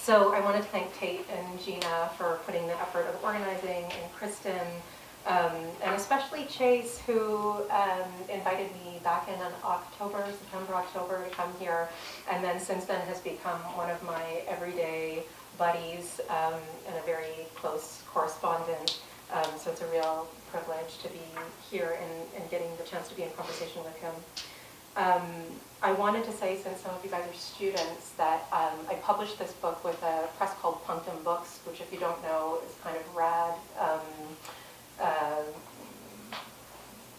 So I want to thank Tate and Gina for putting the effort of organizing, and Kristen, and especially Chase, who invited me back in September, October to come here, and then since then has become one of my everyday buddies and a very close correspondent. So it's a real privilege to be here and getting the chance to be in conversation with him. I wanted to say, since some of you guys are students, that I published this book with a press called Punctum Books, which, if you don't know, is kind of rad,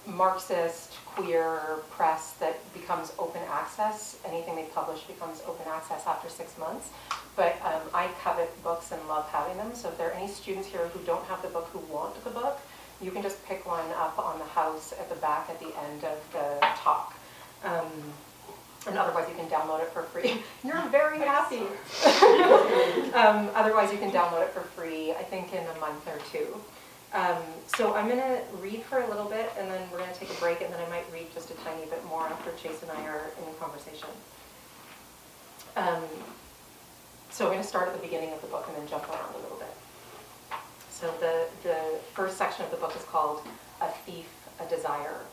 Marxist, queer press that becomes open access. Anything they publish becomes open access after 6 months. But I covet books and love having them. So if there are any students here who don't have the book who want the book, you can just pick one up on the house at the back at the end of the talk. And otherwise you can download it for free. You're very happy. Otherwise you can download it for free, I think in a month or two. So I'm going to read for a little bit, and then we're going to take a break, and then I might read just a tiny bit more after Chase and I are in conversation. So I'm going to start at the beginning of the book and then jump around a little bit. So the first section of the book is called A Thief, a Desire.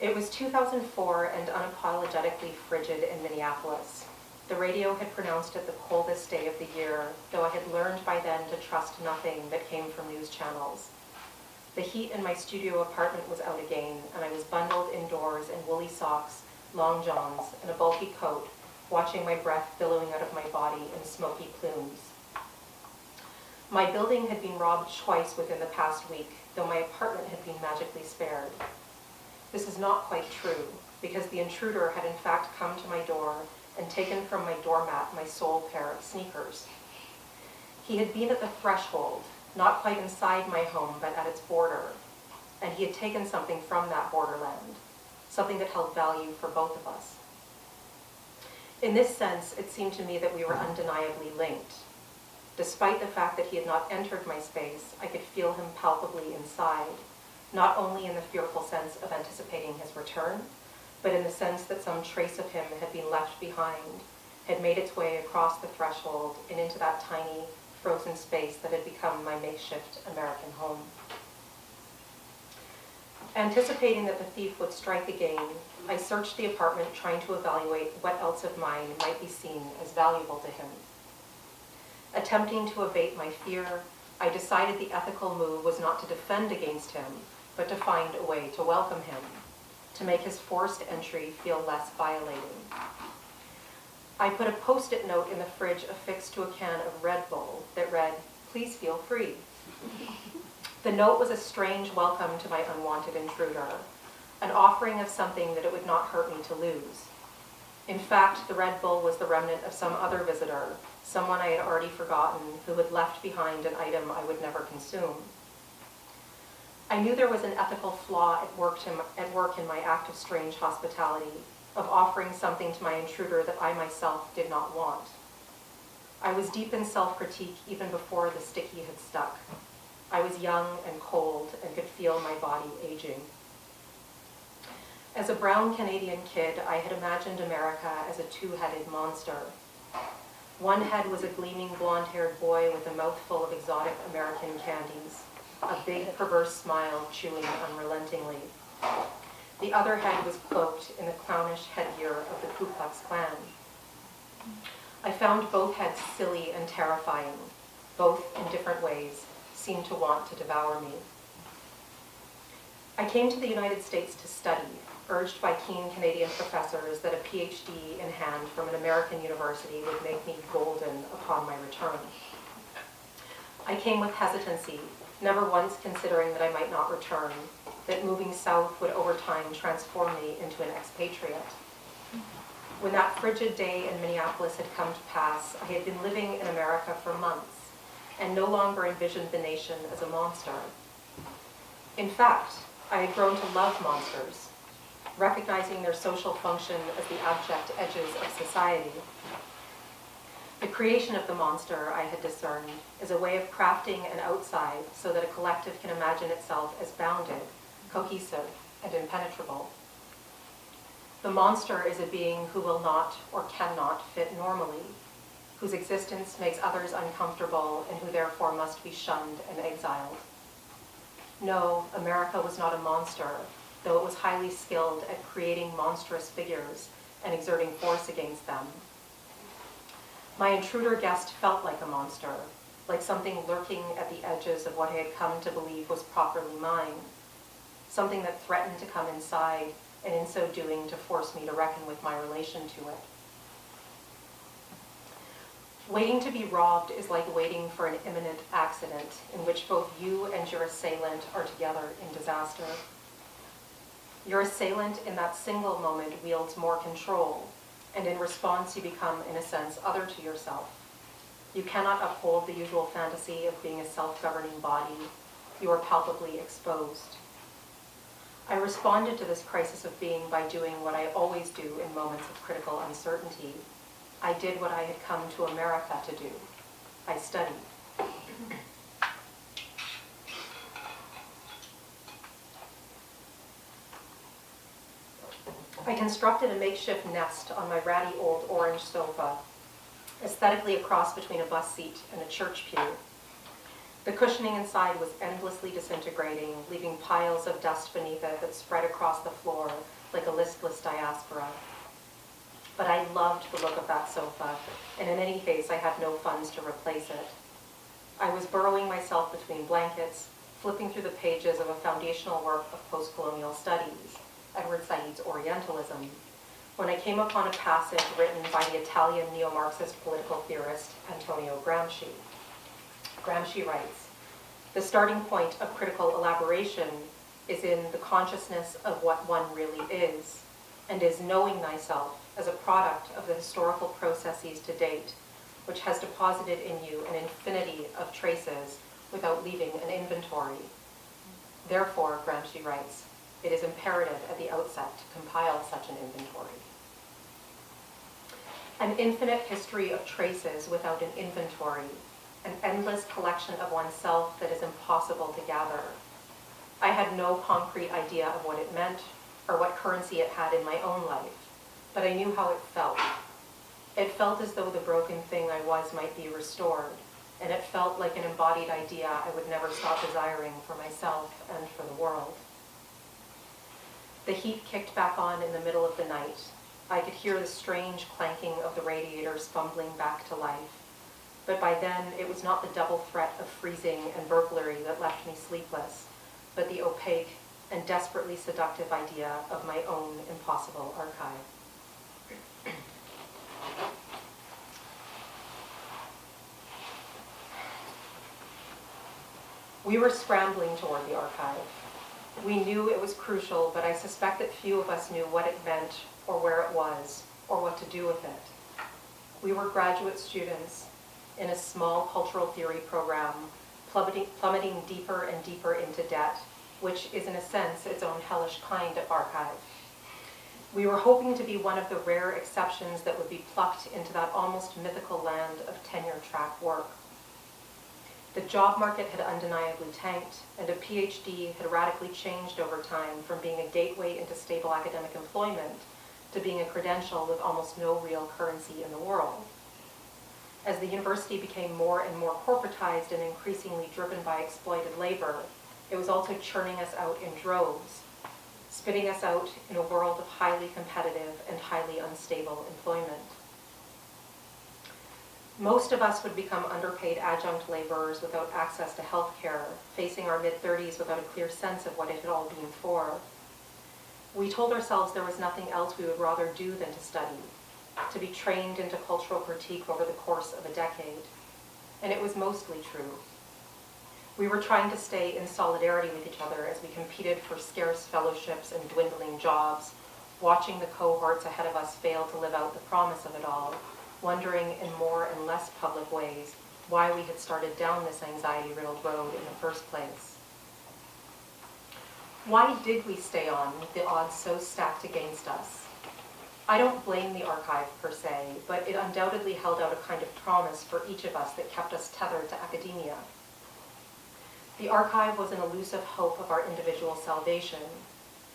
It was 2004 and unapologetically frigid in Minneapolis. The radio had pronounced it the coldest day of the year, though I had learned by then to trust nothing that came from news channels. The heat in my studio apartment was out again, and I was bundled indoors in woolly socks, long johns, and a bulky coat, watching my breath billowing out of my body in smoky plumes. My building had been robbed twice within the past week, though my apartment had been magically spared. This is not quite true, because the intruder had in fact come to my door and taken from my doormat my sole pair of sneakers. He had been at the threshold, not quite inside my home, but at its border, and he had taken something from that borderland, something that held value for both of us. In this sense, it seemed to me that we were undeniably linked. Despite the fact that he had not entered my space, I could feel him palpably inside, not only in the fearful sense of anticipating his return, but in the sense that some trace of him had been left behind, had made its way across the threshold and into that tiny, frozen space that had become my makeshift American home. Anticipating that the thief would strike again, I searched the apartment trying to evaluate what else of mine might be seen as valuable to him. Attempting to abate my fear, I decided the ethical move was not to defend against him, but to find a way to welcome him, to make his forced entry feel less violating. I put a post-it note in the fridge affixed to a can of Red Bull that read, "Please feel free." The note was a strange welcome to my unwanted intruder, an offering of something that it would not hurt me to lose. In fact, the Red Bull was the remnant of some other visitor, someone I had already forgotten, who had left behind an item I would never consume. I knew there was an ethical flaw at work in my act of strange hospitality, of offering something to my intruder that I myself did not want. I was deep in self-critique even before the sticky had stuck. I was young and cold and could feel my body aging. As a brown Canadian kid, I had imagined America as a two-headed monster. One head was a gleaming blonde-haired boy with a mouthful of exotic American candies, a big perverse smile chewing unrelentingly. The other head was cloaked in the clownish headgear of the Ku Klux Klan. I found both heads silly and terrifying. Both, in different ways, seemed to want to devour me. I came to the United States to study, urged by keen Canadian professors that a PhD in hand from an American university would make me golden upon my return. I came with hesitancy, never once considering that I might not return, that moving south would over time transform me into an expatriate. When that frigid day in Minneapolis had come to pass, I had been living in America for months and no longer envisioned the nation as a monster. In fact, I had grown to love monsters, recognizing their social function as the abject edges of society. The creation of the monster, I had discerned, is a way of crafting an outside so that a collective can imagine itself as bounded, cohesive, and impenetrable. The monster is a being who will not or cannot fit normally. whose existence makes others uncomfortable and who therefore must be shunned and exiled. No, America was not a monster, though it was highly skilled at creating monstrous figures and exerting force against them. My intruder guest felt like a monster, like something lurking at the edges of what I had come to believe was properly mine, something that threatened to come inside and in so doing to force me to reckon with my relation to it. Waiting to be robbed is like waiting for an imminent accident in which both you and your assailant are together in disaster. Your assailant in that single moment wields more control, and in response you become, in a sense, other to yourself. You cannot uphold the usual fantasy of being a self-governing body. You are palpably exposed. I responded to this crisis of being by doing what I always do in moments of critical uncertainty. I did what I had come to America to do. I studied. I constructed a makeshift nest on my ratty old orange sofa, aesthetically a cross between a bus seat and a church pew. The cushioning inside was endlessly disintegrating, leaving piles of dust beneath it that spread across the floor like a listless diaspora. But I loved the look of that sofa, and in any case, I had no funds to replace it. I was burrowing myself between blankets, flipping through the pages of a foundational work of postcolonial studies, Edward Said's Orientalism, when I came upon a passage written by the Italian neo-Marxist political theorist Antonio Gramsci. Gramsci writes, "The starting point of critical elaboration is in the consciousness of what one really is, and is knowing thyself as a product of the historical processes to date, which has deposited in you an infinity of traces without leaving an inventory. Therefore," Gramsci writes, "it is imperative at the outset to compile such an inventory." An infinite history of traces without an inventory, an endless collection of oneself that is impossible to gather. I had no concrete idea of what it meant or what currency it had in my own life, but I knew how it felt. It felt as though the broken thing I was might be restored, and it felt like an embodied idea I would never stop desiring for myself and for the world. The heat kicked back on in the middle of the night. I could hear the strange clanking of the radiators fumbling back to life, but by then it was not the double threat of freezing and burglary that left me sleepless, but the opaque and desperately seductive idea of my own impossible archive. We were scrambling toward the archive. We knew it was crucial, but I suspect that few of us knew what it meant or where it was or what to do with it. We were graduate students in a small cultural theory program, plummeting deeper and deeper into debt, which is in a sense its own hellish kind of archive. We were hoping to be one of the rare exceptions that would be plucked into that almost mythical land of tenure-track work. The job market had undeniably tanked, and a PhD had radically changed over time from being a gateway into stable academic employment to being a credential with almost no real currency in the world. As the university became more and more corporatized and increasingly driven by exploited labor, it was also churning us out in droves, spitting us out in a world of highly competitive and highly unstable employment. Most of us would become underpaid adjunct laborers without access to health care, facing our mid-30s without a clear sense of what it had all been for. We told ourselves there was nothing else we would rather do than to study, to be trained into cultural critique over the course of a decade. And it was mostly true. We were trying to stay in solidarity with each other as we competed for scarce fellowships and dwindling jobs, watching the cohorts ahead of us fail to live out the promise of it all, wondering in more and less public ways why we had started down this anxiety-riddled road in the first place. Why did we stay on with the odds so stacked against us? I don't blame the archive per se, but it undoubtedly held out a kind of promise for each of us that kept us tethered to academia. The archive was an elusive hope of our individual salvation.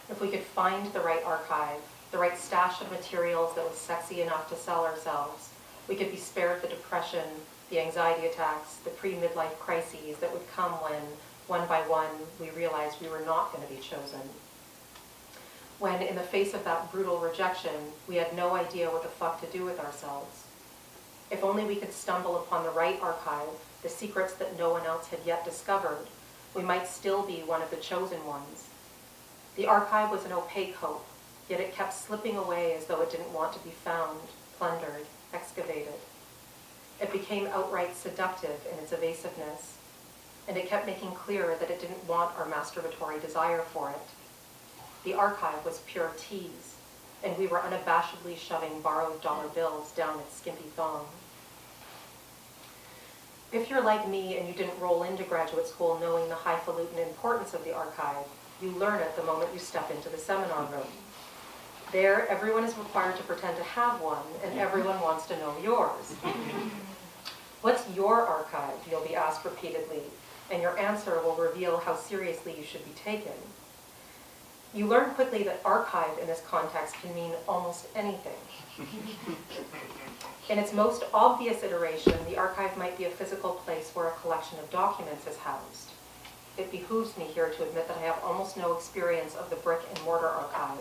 If we could find the right archive, the right stash of materials that was sexy enough to sell ourselves, We could be spared the depression, the anxiety attacks, the pre-midlife crises that would come when, one by one, we realized we were not going to be chosen. When, in the face of that brutal rejection, we had no idea what the fuck to do with ourselves. If only we could stumble upon the right archive, the secrets that no one else had yet discovered, we might still be one of the chosen ones. The archive was an opaque hope, yet it kept slipping away as though it didn't want to be found, plundered, excavated. It became outright seductive in its evasiveness, and it kept making clear that it didn't want our masturbatory desire for it. The archive was pure tease, and we were unabashedly shoving borrowed dollar bills down its skimpy thong. If you're like me and you didn't roll into graduate school knowing the highfalutin importance of the archive, you learn it the moment you step into the seminar room. There, everyone is required to pretend to have one, and everyone wants to know yours. What's your archive? You'll be asked repeatedly, and your answer will reveal how seriously you should be taken. You learn quickly that archive in this context can mean almost anything. In its most obvious iteration, the archive might be a physical place where a collection of documents is housed. It behooves me here to admit that I have almost no experience of the brick and mortar archive,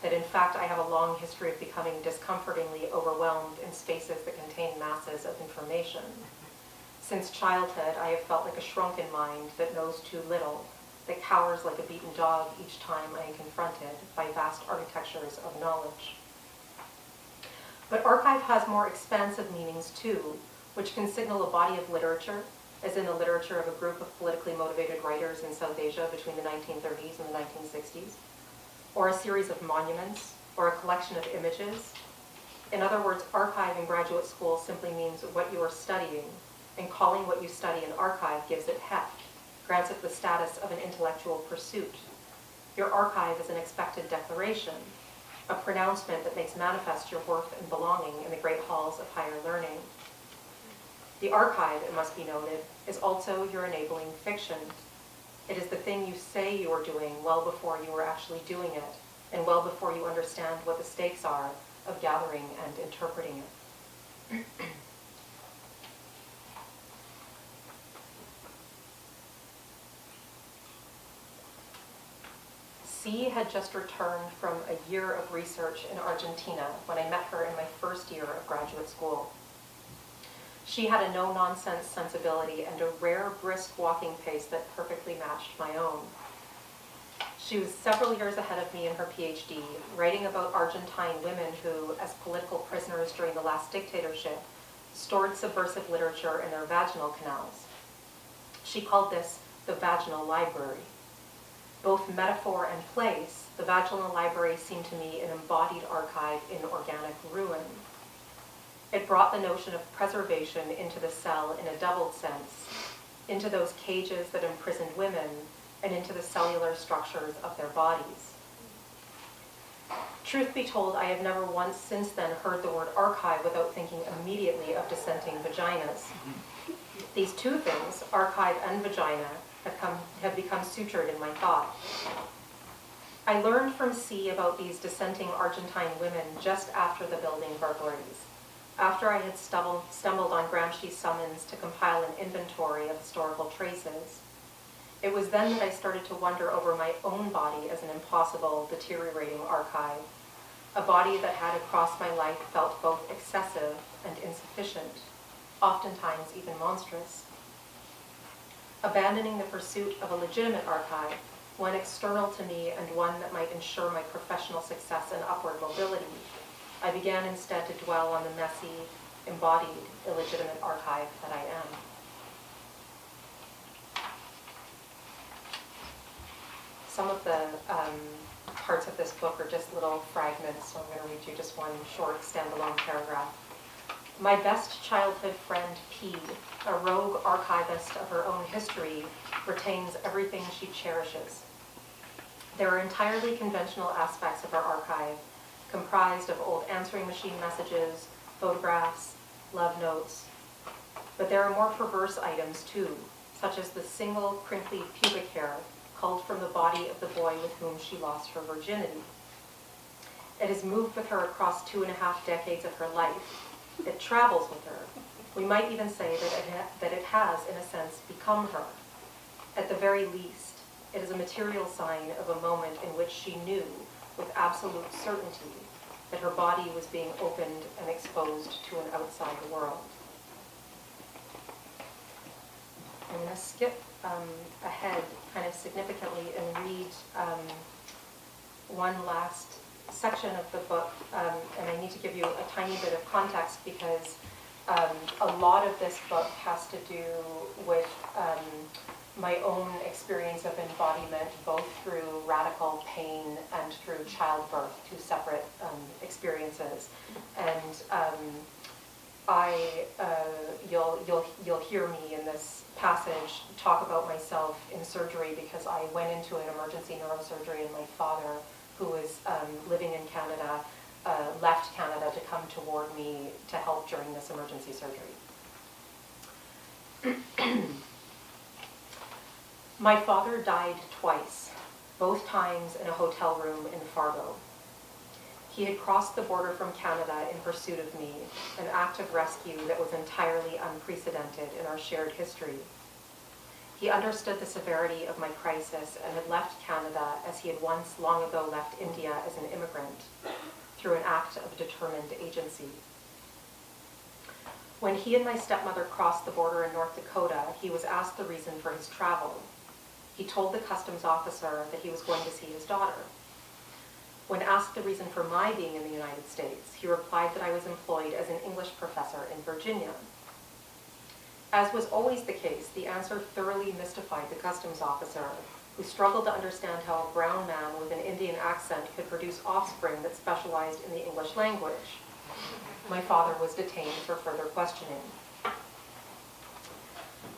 that in fact I have a long history of becoming discomfortingly overwhelmed in spaces that contain masses of information. Since childhood, I have felt like a shrunken mind that knows too little, that cowers like a beaten dog each time I am confronted by vast architectures of knowledge. But archive has more expansive meanings too, which can signal a body of literature, as in the literature of a group of politically motivated writers in South Asia between the 1930s and the 1960s, or a series of monuments, or a collection of images. In other words, archive in graduate school simply means what you are studying, and calling what you study an archive gives it heft, grants it the status of an intellectual pursuit. Your archive is an expected declaration, a pronouncement that makes manifest your worth and belonging in the great halls of higher learning. The archive, it must be noted, is also your enabling fiction. It is the thing you say you are doing well before you are actually doing it, and well before you understand what the stakes are of gathering and interpreting it. C had just returned from a year of research in Argentina when I met her in my first year of graduate school. She had a no-nonsense sensibility and a rare brisk walking pace that perfectly matched my own. She was several years ahead of me in her PhD, writing about Argentine women who, as political prisoners during the last dictatorship, stored subversive literature in their vaginal canals. She called this the vaginal library. Both metaphor and place, the vaginal library seemed to me an embodied archive in organic ruin. It brought the notion of preservation into the cell in a doubled sense, into those cages that imprisoned women, and into the cellular structures of their bodies. Truth be told, I have never once since then heard the word archive without thinking immediately of dissenting vaginas. These two things, archive and vagina, have become sutured in my thought. I learned from C about these dissenting Argentine women just after the building burglaries, after I had stumbled on Gramsci's summons to compile an inventory of historical traces. It was then that I started to wonder over my own body as an impossible, deteriorating archive, a body that had across my life felt both excessive and insufficient, oftentimes even monstrous. Abandoning the pursuit of a legitimate archive, one external to me and one that might ensure my professional success and upward mobility, I began instead to dwell on the messy, embodied, illegitimate archive that I am. Some of the parts of this book are just little fragments, so I'm going to read you just one short standalone paragraph. My best childhood friend, P, a rogue archivist of her own history, retains everything she cherishes. There are entirely conventional aspects of her archive, comprised of old answering machine messages, photographs, love notes. But there are more perverse items too, such as the single crinkly pubic hair culled from the body of the boy with whom she lost her virginity. It has moved with her across 2.5 decades of her life, It travels with her. We might even say that it has, in a sense, become her. At the very least, it is a material sign of a moment in which she knew, with absolute certainty, that her body was being opened and exposed to an outside world. I'm going to skip ahead kind of significantly and read one last section of the book, and I need to give you a tiny bit of context because a lot of this book has to do with my own experience of embodiment, both through radical pain and through childbirth, two separate experiences. And you'll hear me in this passage talk about myself in surgery because I went into an emergency neurosurgery, and my father, who was living in Canada, left Canada to come toward me to help during this emergency surgery. My father died twice, both times in a hotel room in Fargo. He had crossed the border from Canada in pursuit of me, an act of rescue that was entirely unprecedented in our shared history. He understood the severity of my crisis and had left Canada as he had once long ago left India as an immigrant, through an act of determined agency. When he and my stepmother crossed the border in North Dakota, he was asked the reason for his travel. He told the customs officer that he was going to see his daughter. When asked the reason for my being in the United States, he replied that I was employed as an English professor in Virginia. As was always the case, the answer thoroughly mystified the customs officer, who struggled to understand how a brown man with an Indian accent could produce offspring that specialized in the English language. My father was detained for further questioning.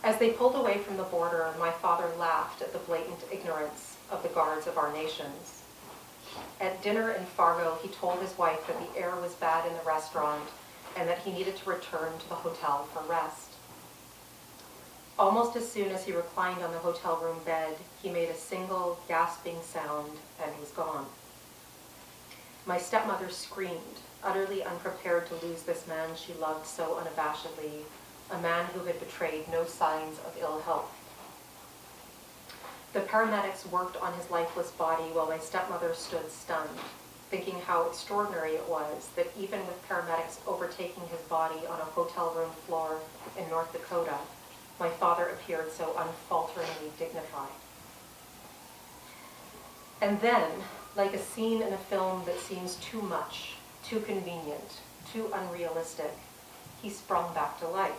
As they pulled away from the border, my father laughed at the blatant ignorance of the guards of our nations. At dinner in Fargo, he told his wife that the air was bad in the restaurant and that he needed to return to the hotel for rest. Almost as soon as he reclined on the hotel room bed, he made a single gasping sound and was gone. My stepmother screamed, utterly unprepared to lose this man she loved so unabashedly, a man who had betrayed no signs of ill health. The paramedics worked on his lifeless body while my stepmother stood stunned, thinking how extraordinary it was that even with paramedics overtaking his body on a hotel room floor in North Dakota, my father appeared so unfalteringly dignified. And then, like a scene in a film that seems too much, too convenient, too unrealistic, he sprung back to life.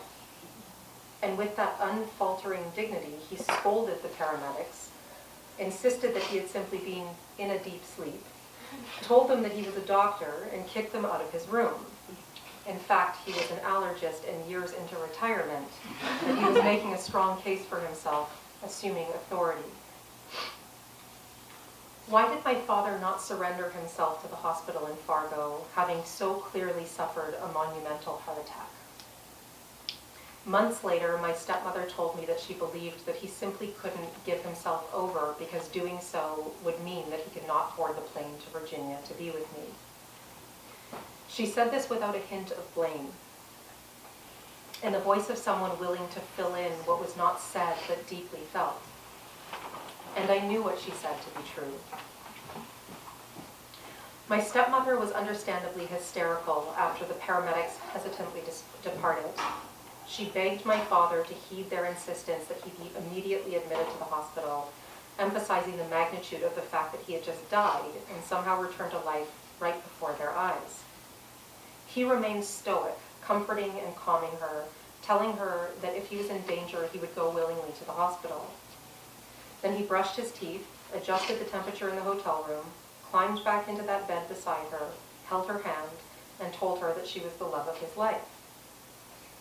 And with that unfaltering dignity, he scolded the paramedics, insisted that he had simply been in a deep sleep, told them that he was a doctor, and kicked them out of his room. In fact, he was an allergist and years into retirement, and he was making a strong case for himself, assuming authority. Why did my father not surrender himself to the hospital in Fargo, having so clearly suffered a monumental heart attack? Months later, my stepmother told me that she believed that he simply couldn't give himself over because doing so would mean that he could not board the plane to Virginia to be with me. She said this without a hint of blame, in the voice of someone willing to fill in what was not said but deeply felt. And I knew what she said to be true. My stepmother was understandably hysterical after the paramedics hesitantly departed. She begged my father to heed their insistence that he be immediately admitted to the hospital, emphasizing the magnitude of the fact that he had just died and somehow returned to life right before their eyes. He remained stoic, comforting and calming her, telling her that if he was in danger, he would go willingly to the hospital. Then he brushed his teeth, adjusted the temperature in the hotel room, climbed back into that bed beside her, held her hand, and told her that she was the love of his life.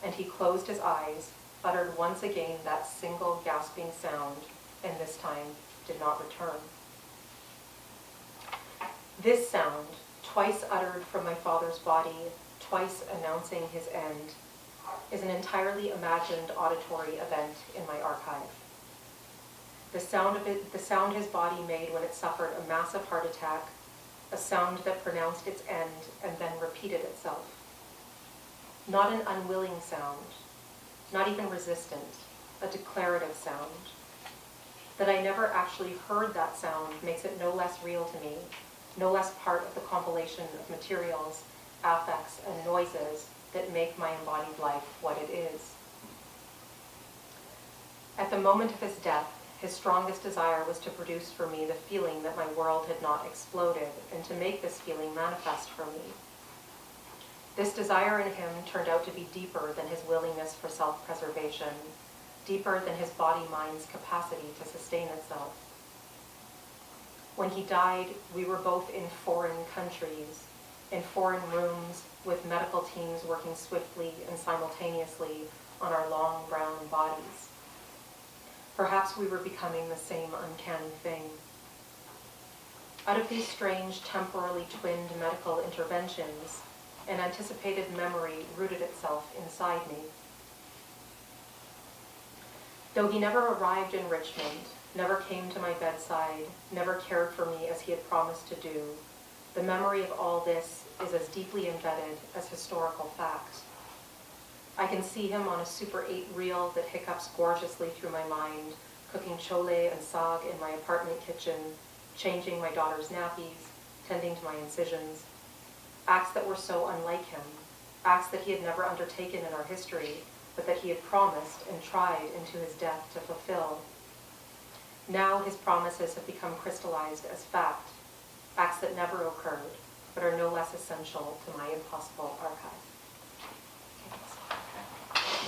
And he closed his eyes, uttered once again that single gasping sound, and this time did not return. This sound, twice uttered from my father's body, twice announcing his end, is an entirely imagined auditory event in my archive. The sound his body made when it suffered a massive heart attack, a sound that pronounced its end and then repeated itself. not an unwilling sound, not even resistant, a declarative sound. That I never actually heard that sound makes it no less real to me, no less part of the compilation of materials, affects, and noises that make my embodied life what it is. At the moment of his death, his strongest desire was to produce for me the feeling that my world had not exploded, and to make this feeling manifest for me. This desire in him turned out to be deeper than his willingness for self-preservation, deeper than his body-mind's capacity to sustain itself. When he died, we were both in foreign countries, in foreign rooms with medical teams working swiftly and simultaneously on our long brown bodies. Perhaps we were becoming the same uncanny thing. Out of these strange, temporally twinned medical interventions, an anticipated memory rooted itself inside me. Though he never arrived in Richmond, never came to my bedside, never cared for me as he had promised to do, the memory of all this is as deeply embedded as historical fact. I can see him on a Super 8 reel that hiccups gorgeously through my mind, cooking chole and sag in my apartment kitchen, changing my daughter's nappies, tending to my incisions. Acts that were so unlike him, acts that he had never undertaken in our history, but that he had promised and tried into his death to fulfill. Now his promises have become crystallized as fact, acts that never occurred, but are no less essential to my impossible archive.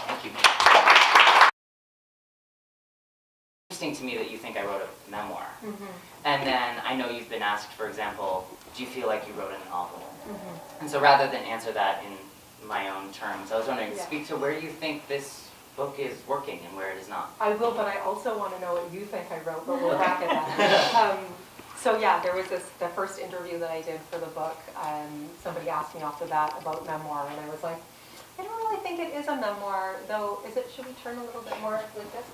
Thank you. Interesting to me that you think I wrote a memoir. Mm-hmm. And then I know you've been asked, for example, do you feel like you wrote a novel? Mm-hmm. And so rather than answer that in my own terms, I was wondering, speak to where you think this book is working and where it is not. I will, but I also want to know what you think I wrote, but we'll back at that. So yeah, there was the first interview that I did for the book. Somebody asked me off the bat about memoir, and I was like, I don't really think it is a memoir, though. Should we turn a little bit more like this?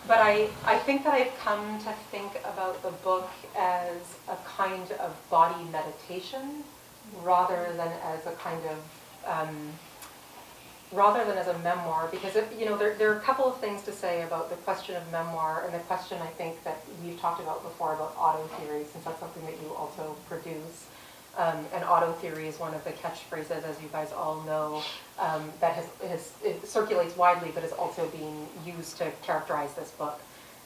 But I think that I've come to think about the book as a kind of body meditation, rather than as a kind of, rather than as a memoir, because there are a couple of things to say about the question of memoir, and the question I think that we've talked about before about auto theory, since that's something that you also produce. And auto theory is one of the catchphrases, as you guys all know, that it circulates widely, but is also being used to characterize this book.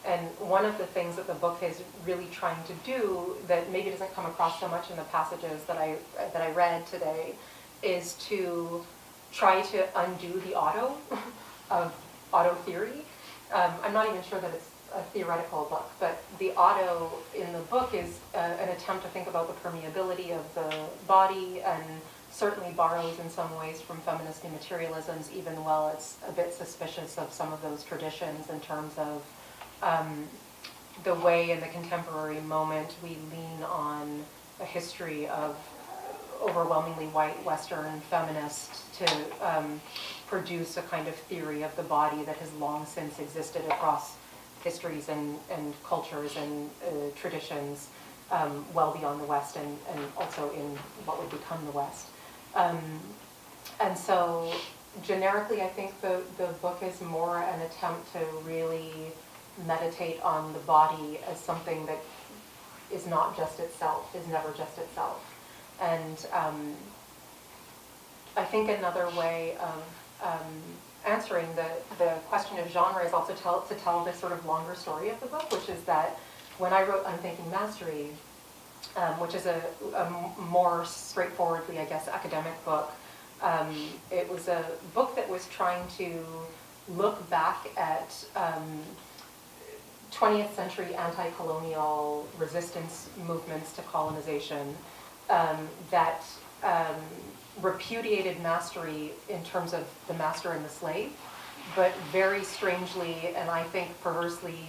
And one of the things that the book is really trying to do, that maybe doesn't come across so much in the passages that I read today, is to try to undo the auto of auto theory. I'm not even sure that it's a theoretical book, but the auto in the book is an attempt to think about the permeability of the body, and certainly borrows in some ways from feminist materialisms, even while it's a bit suspicious of some of those traditions in terms of the way in the contemporary moment we lean on a history of overwhelmingly white Western feminists to produce a kind of theory of the body that has long since existed across histories and cultures and traditions well beyond the West, and also in what would become the West. And so generically, I think the book is more an attempt to really meditate on the body as something that is not just itself, is never just itself. And I think another way of answering the question of genre is also to tell this sort of longer story of the book, which is that when I wrote Unthinking Mastery, which is a more straightforwardly, I guess, academic book, it was a book that was trying to look back at 20th century anti-colonial resistance movements to colonization that repudiated mastery in terms of the master and the slave, but very strangely, and I think perversely,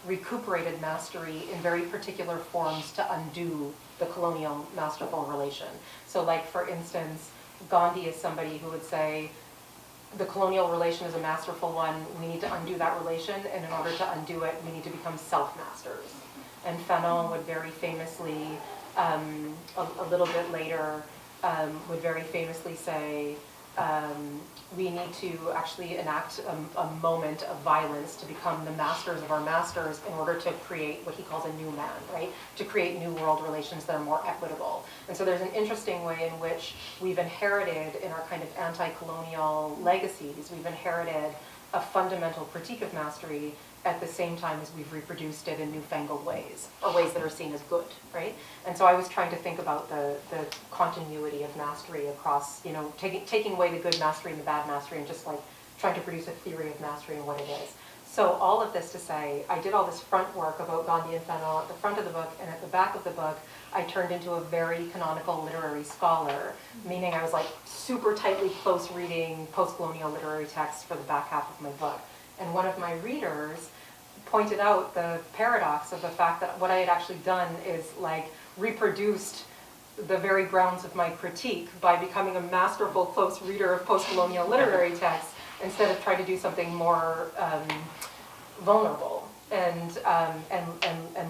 recuperated mastery in very particular forms to undo the colonial masterful relation. So like, for instance, Gandhi is somebody who would say, the colonial relation is a masterful one, we need to undo that relation, and in order to undo it, we need to become self-masters. And Fanon would very famously, a little bit later, would very famously say, we need to actually enact a moment of violence to become the masters of our masters in order to create what he calls a new man, right? To create new world relations that are more equitable. And so there's an interesting way in which we've inherited in our kind of anti-colonial legacies, we've inherited a fundamental critique of mastery at the same time as we've reproduced it in newfangled ways, or ways that are seen as good, right? And so I was trying to think about the continuity of mastery across, taking away the good mastery and the bad mastery and just like trying to produce a theory of mastery and what it is. So all of this to say, I did all this front work about Gandhi and Fanon at the front of the book, and at the back of the book, I turned into a very canonical literary scholar, meaning I was like super tightly close reading post-colonial literary texts for the back half of my book. And one of my readers pointed out the paradox of the fact that what I had actually done is like reproduced the very grounds of my critique by becoming a masterful close reader of post-colonial literary texts instead of trying to do something more vulnerable and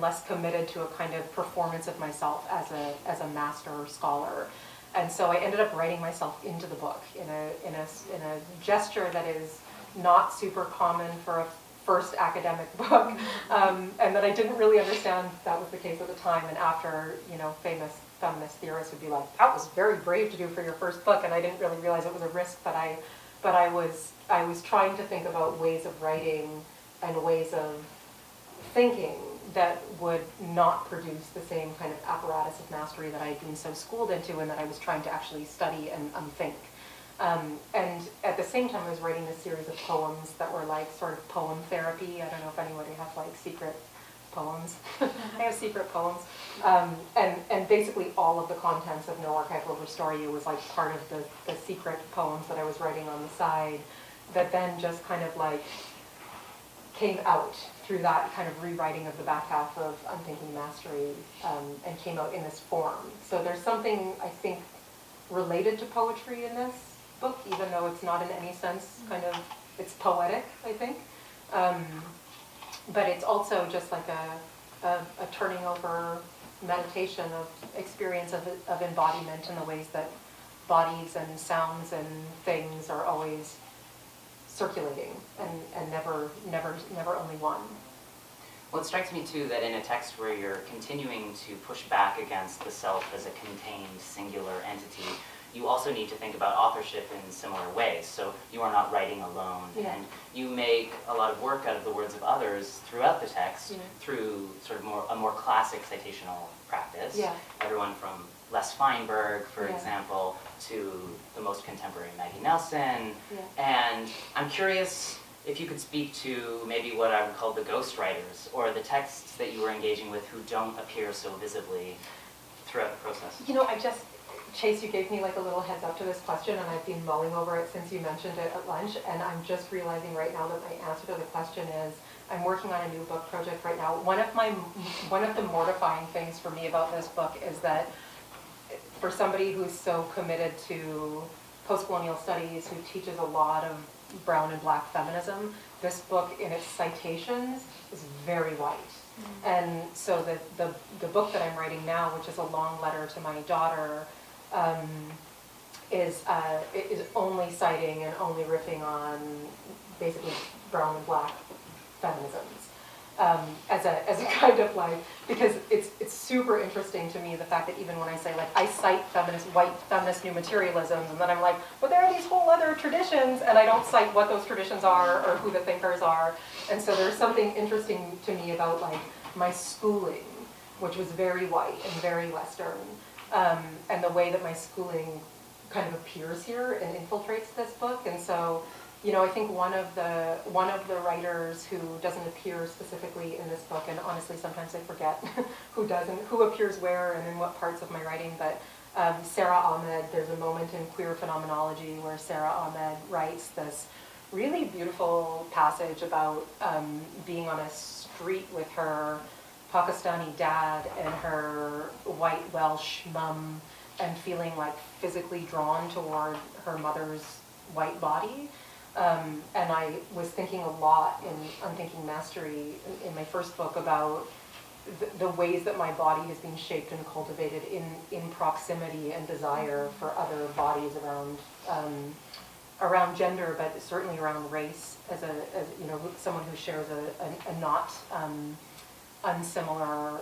less committed to a kind of performance of myself as a master scholar. And so I ended up writing myself into the book in a gesture that is not super common for a first academic book, and that I didn't really understand that was the case at the time. And after, famous feminist theorists would be like, that was very brave to do for your first book, and I didn't really realize it was a risk. But I was trying to think about ways of writing and ways of thinking that would not produce the same kind of apparatus of mastery that I had been so schooled into and that I was trying to actually study and unthink. And at the same time, I was writing this series of poems that were like sort of poem therapy. I don't know if anybody has like secret poems. I have secret poems. And basically all of the contents of No Archive Will Restore You was like part of the secret poems that I was writing on the side that then just kind of like came out through that kind of rewriting of the back half of Unthinking Mastery, and came out in this form. So there's something, I think, related to poetry in this book, even though it's not in any sense it's poetic, I think. But it's also just like a turning over meditation of experience of embodiment in the ways that bodies and sounds and things are always circulating and never only one. Well, it strikes me too that in a text where you're continuing to push back against the self as a contained singular entity, you also need to think about authorship in similar ways. So you are not writing alone, and you make a lot of work out of the words of others throughout the text through sort of a more classic citational practice. Everyone from Les Feinberg, for example, to the most contemporary Maggie Nelson. And I'm curious if you could speak to maybe what I would call the ghostwriters, or the texts that you were engaging with who don't appear so visibly throughout the process. Chase, you gave me like a little heads up to this question, and I've been mulling over it since you mentioned it at lunch, and I'm just realizing right now that my answer to the question is, I'm working on a new book project right now. One of the mortifying things for me about this book is that for somebody who's so committed to postcolonial studies, who teaches a lot of brown and black feminism, this book in its citations is very white. And so the book that I'm writing now, which is a long letter to my daughter, is only citing and only riffing on basically brown and black feminisms, as a kind of like, because it's super interesting to me the fact that even when I say like I cite white feminist new materialisms, and then I'm like, but there are these whole other traditions, and I don't cite what those traditions are or who the thinkers are. And so there's something interesting to me about like my schooling, which was very white and very Western, and the way that my schooling kind of appears here and infiltrates this book. And so, I think one of the writers who doesn't appear specifically in this book, and honestly sometimes I forget who appears where and in what parts of my writing, but Sarah Ahmed, there's a moment in Queer Phenomenology where Sarah Ahmed writes this really beautiful passage about being on a street with her Pakistani dad and her white Welsh mum, and feeling like physically drawn toward her mother's white body. And I was thinking a lot in Unthinking Mastery, in my first book, about the ways that my body has been shaped and cultivated in proximity and desire for other bodies around gender, but certainly around race, as you know, someone who shares a not unsimilar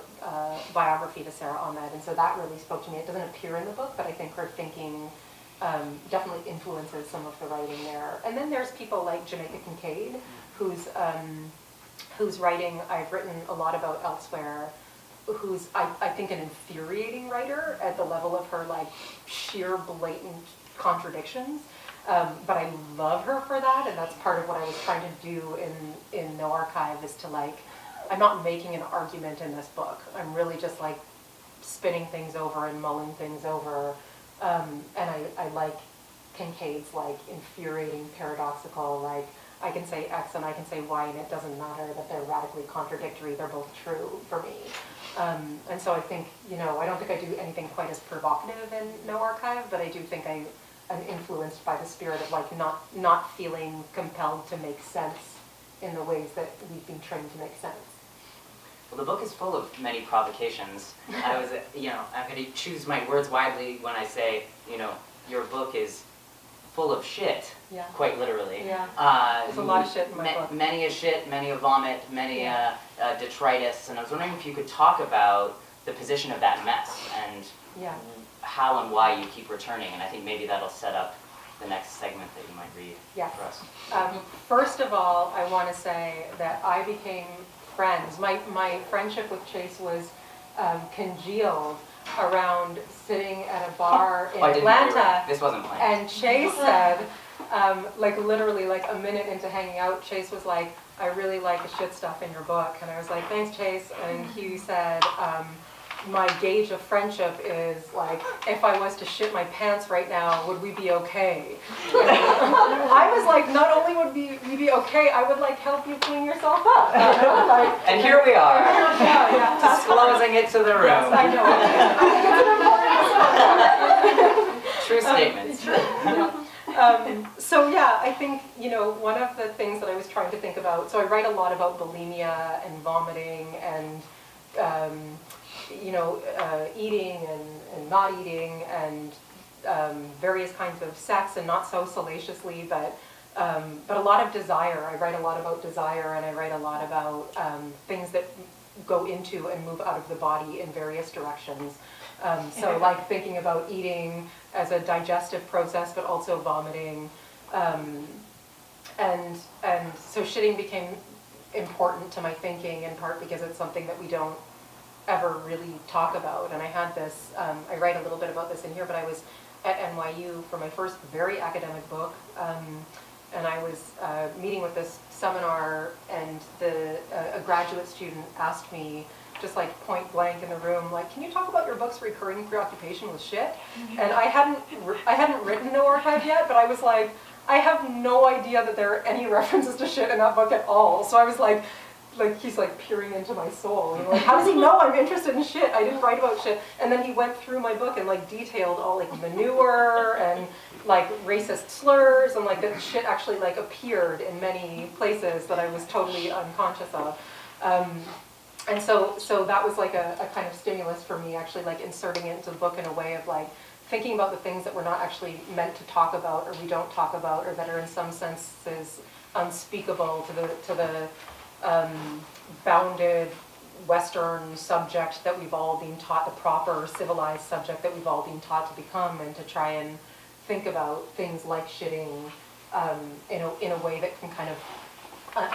biography to Sarah Ahmed, and so that really spoke to me. It doesn't appear in the book, but I think her thinking definitely influences some of the writing there. And then there's people like Jamaica Kincaid, whose writing I've written a lot about elsewhere, who's, I think, an infuriating writer at the level of her like sheer blatant contradictions. But I love her for that, and that's part of what I was trying to do in No Archive, is to like, I'm not making an argument in this book. I'm really just like spinning things over and mulling things over. And I like Kincaid's like infuriating, paradoxical, like, I can say X and I can say Y and it doesn't matter that they're radically contradictory, they're both true for me. And so I think, you know, I don't think I do anything quite as provocative in No Archive, but I do think I'm influenced by the spirit of like not feeling compelled to make sense in the ways that we've been trained to make sense. Well, the book is full of many provocations. I was, you know, I'm going to choose my words widely when I say, you know, your book is full of shit, yeah. Quite literally. Yeah. There's a lot of shit in my book. Many a shit, many a vomit, many a detritus, and I was wondering if you could talk about the position of that mess and how and why you keep returning, and I think maybe that'll set up the next segment that you might read for us. First of all, I want to say that I became friends. My friendship with Chase was congealed around sitting at a bar in Atlanta. This wasn't planned. And Chase said, like literally like a minute into hanging out, Chase was like, I really like the shit stuff in your book. And I was like, thanks, Chase. And he said, my gauge of friendship is like, if I was to shit my pants right now, would we be okay? And I was like, not only would we be okay, I would like help you clean yourself up. Like, and here we are, disclosing it to the room. Yes, I know. True statements. So yeah, I think, you know, one of the things that I was trying to think about, so I write a lot about bulimia and vomiting and you know, eating and not eating and various kinds of sex, and not so salaciously, but a lot of desire. I write a lot about desire, and I write a lot about things that go into and move out of the body in various directions. So like thinking about eating as a digestive process, but also vomiting. And so shitting became important to my thinking, in part because it's something that we don't ever really talk about. And I had this, I write a little bit about this in here, but I was at NYU for my first very academic book, and I was meeting with this seminar, and a graduate student asked me, just like point blank in the room, like, can you talk about your book's recurring preoccupation with shit? And I hadn't written No Archive yet, but I was like, I have no idea that there are any references to shit in that book at all. So I was like he's like peering into my soul. And like, how does he know I'm interested in shit? I didn't write about shit. And then he went through my book and like detailed all like manure and like racist slurs, and like that shit actually like appeared in many places that I was totally unconscious of. And so that was like a kind of stimulus for me, actually like inserting it into the book in a way of like thinking about the things that we're not actually meant to talk about, or we don't talk about, or that are in some senses unspeakable to the bounded Western subject that we've all been taught, the proper civilized subject that we've all been taught to become, and to try and think about things like shitting in a way that can kind of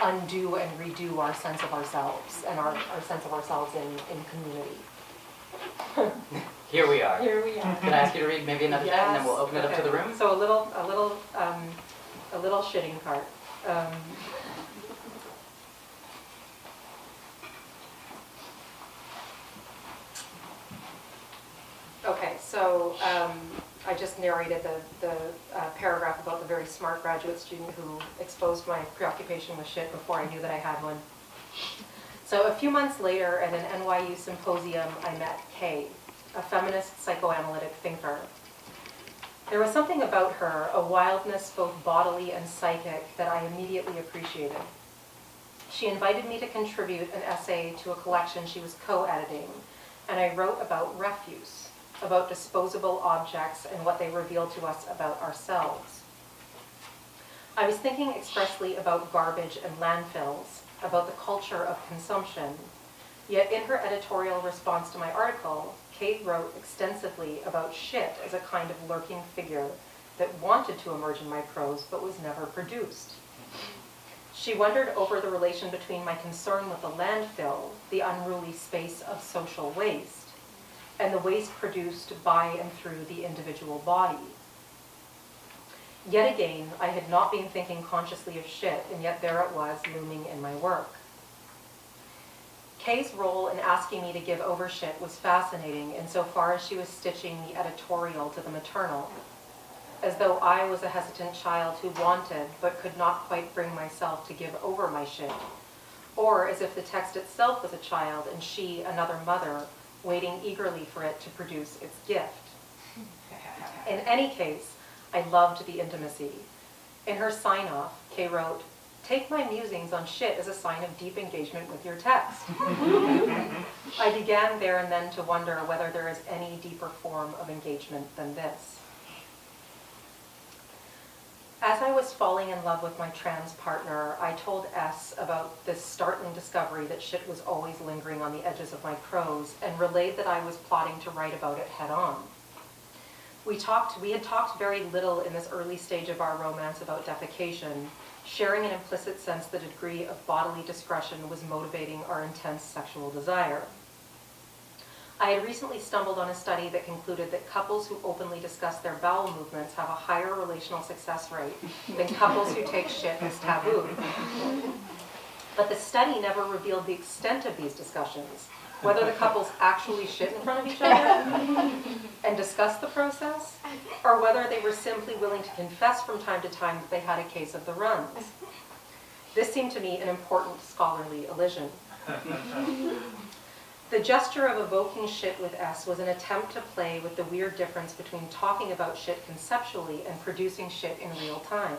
undo and redo our sense of ourselves and our sense of ourselves in community. Here we are. Here we are. Can I ask you to read maybe another bit, and then we'll open it up to the room? So a little shitting part. Okay, so I just narrated the paragraph about the very smart graduate student who exposed my preoccupation with shit before I knew that I had one. So a few months later at an NYU symposium, I met Kay, a feminist psychoanalytic thinker. There was something about her, a wildness both bodily and psychic, that I immediately appreciated. She invited me to contribute an essay to a collection she was co-editing, and I wrote about refuse, about disposable objects and what they reveal to us about ourselves. I was thinking expressly about garbage and landfills, about the culture of consumption, yet in her editorial response to my article, Kate wrote extensively about shit as a kind of lurking figure that wanted to emerge in my prose but was never produced. She wondered over the relation between my concern with the landfill, the unruly space of social waste, and the waste produced by and through the individual body. Yet again, I had not been thinking consciously of shit, and yet there it was looming in my work. Kay's role in asking me to give over shit was fascinating insofar as she was stitching the editorial to the maternal, as though I was a hesitant child who wanted but could not quite bring myself to give over my shit, or as if the text itself was a child and she, another mother, waiting eagerly for it to produce its gift. In any case, I loved the intimacy. In her sign-off, Kay wrote, "Take my musings on shit as a sign of deep engagement with your text." I began there and then to wonder whether there is any deeper form of engagement than this. As I was falling in love with my trans partner, I told S about this startling discovery that shit was always lingering on the edges of my prose, and relayed that I was plotting to write about it head on. We had talked very little in this early stage of our romance about defecation, sharing an implicit sense that a degree of bodily discretion was motivating our intense sexual desire. I had recently stumbled on a study that concluded that couples who openly discuss their bowel movements have a higher relational success rate than couples who take shit as taboo. But the study never revealed the extent of these discussions, whether the couples actually shit in front of each other and discuss the process, or whether they were simply willing to confess from time to time that they had a case of the runs. This seemed to me an important scholarly elision. The gesture of evoking shit with S was an attempt to play with the weird difference between talking about shit conceptually and producing shit in real time.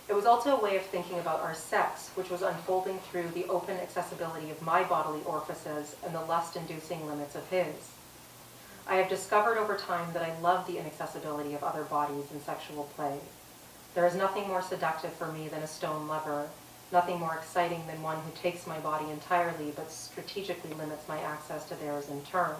It was also a way of thinking about our sex, which was unfolding through the open accessibility of my bodily orifices and the lust-inducing limits of his. I have discovered over time that I love the inaccessibility of other bodies in sexual play. There is nothing more seductive for me than a stone lover, nothing more exciting than one who takes my body entirely but strategically limits my access to theirs in turn.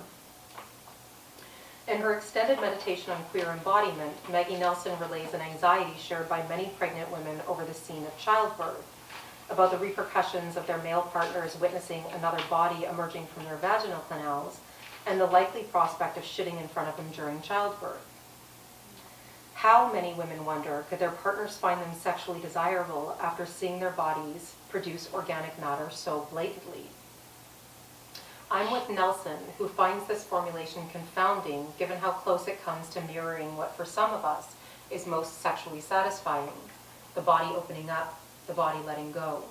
In her extended meditation on queer embodiment, Maggie Nelson relays an anxiety shared by many pregnant women over the scene of childbirth, about the repercussions of their male partners witnessing another body emerging from their vaginal canals, and the likely prospect of shitting in front of them during childbirth. How, many women wonder, could their partners find them sexually desirable after seeing their bodies produce organic matter so blatantly? I'm with Nelson, who finds this formulation confounding given how close it comes to mirroring what for some of us is most sexually satisfying, the body opening up, the body letting go.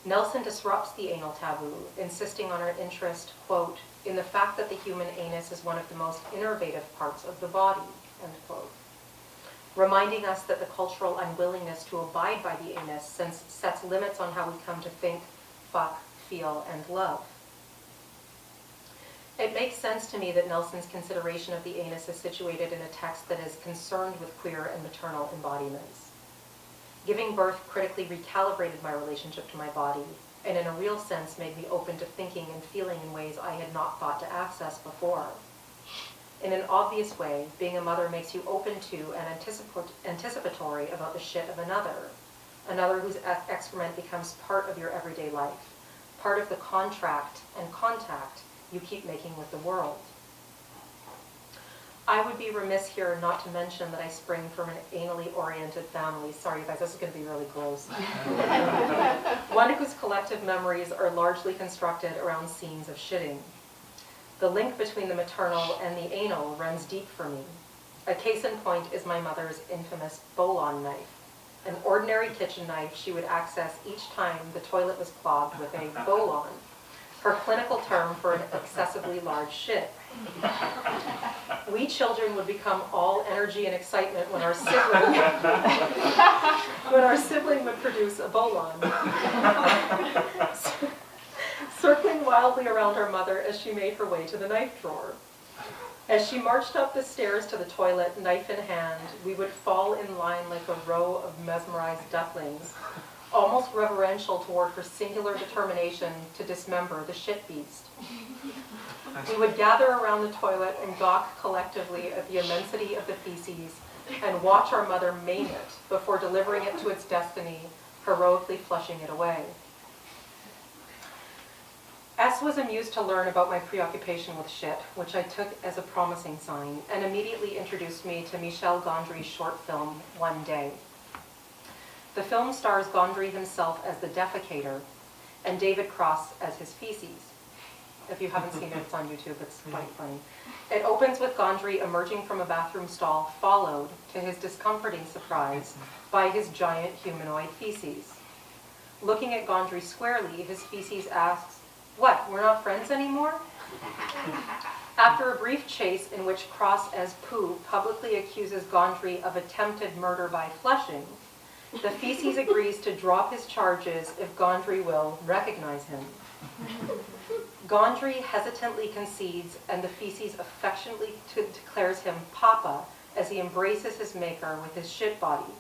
Nelson disrupts the anal taboo, insisting on her interest, quote, in the fact that the human anus is one of the most innervative parts of the body, end quote, reminding us that the cultural unwillingness to abide by the anus sets limits on how we come to think, fuck, feel, and love. It makes sense to me that Nelson's consideration of the anus is situated in a text that is concerned with queer and maternal embodiments. Giving birth critically recalibrated my relationship to my body, and in a real sense made me open to thinking and feeling in ways I had not thought to access before. In an obvious way, being a mother makes you open to and anticipatory about the shit of another whose excrement becomes part of your everyday life, part of the contract and contact you keep making with the world. I would be remiss here not to mention that I spring from an anally oriented family. Sorry guys, this is going to be really gross. One whose collective memories are largely constructed around scenes of shitting. The link between the maternal and the anal runs deep for me. A case in point is my mother's infamous bolon knife, an ordinary kitchen knife she would access each time the toilet was clogged with a bolon, her clinical term for an excessively large shit. We children would become all energy and excitement when when our sibling would produce a bolon, circling wildly around our mother as she made her way to the knife drawer. As she marched up the stairs to the toilet, knife in hand, we would fall in line like a row of mesmerized ducklings, almost reverential toward her singular determination to dismember the shit beast. We would gather around the toilet and gawk collectively at the immensity of the feces and watch our mother maim it before delivering it to its destiny, heroically flushing it away. S was amused to learn about my preoccupation with shit, which I took as a promising sign, and immediately introduced me to Michel Gondry's short film, One Day. The film stars Gondry himself as the defecator and David Cross as his feces. If you haven't seen it, it's on YouTube, it's quite funny. It opens with Gondry emerging from a bathroom stall, followed, to his discomforting surprise, by his giant humanoid feces. Looking at Gondry squarely, his feces asks, "What, we're not friends anymore?" After a brief chase in which Cross as Pooh publicly accuses Gondry of attempted murder by flushing, the feces agrees to drop his charges if Gondry will recognize him. Gondry hesitantly concedes, and the feces affectionately declares him Papa as he embraces his maker with his shit body.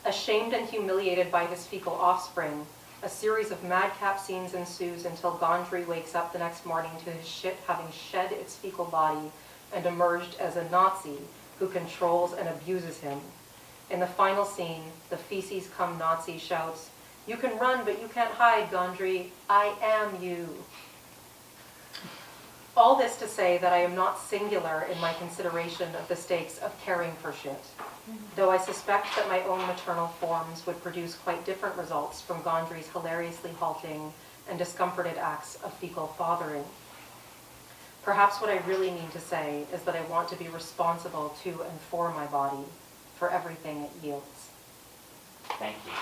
Ashamed and humiliated by his fecal offspring, a series of madcap scenes ensues until Gondry wakes up the next morning to his shit having shed its fecal body and emerged as a Nazi who controls and abuses him. In the final scene, the feces come Nazi shouts, "You can run, but you can't hide, Gondry. I am you." All this to say that I am not singular in my consideration of the stakes of caring for shit, though I suspect that my own maternal forms would produce quite different results from Gondry's hilariously halting and discomforted acts of fecal fathering. Perhaps what I really mean to say is that I want to be responsible to and for my body, for everything it yields. Thank you.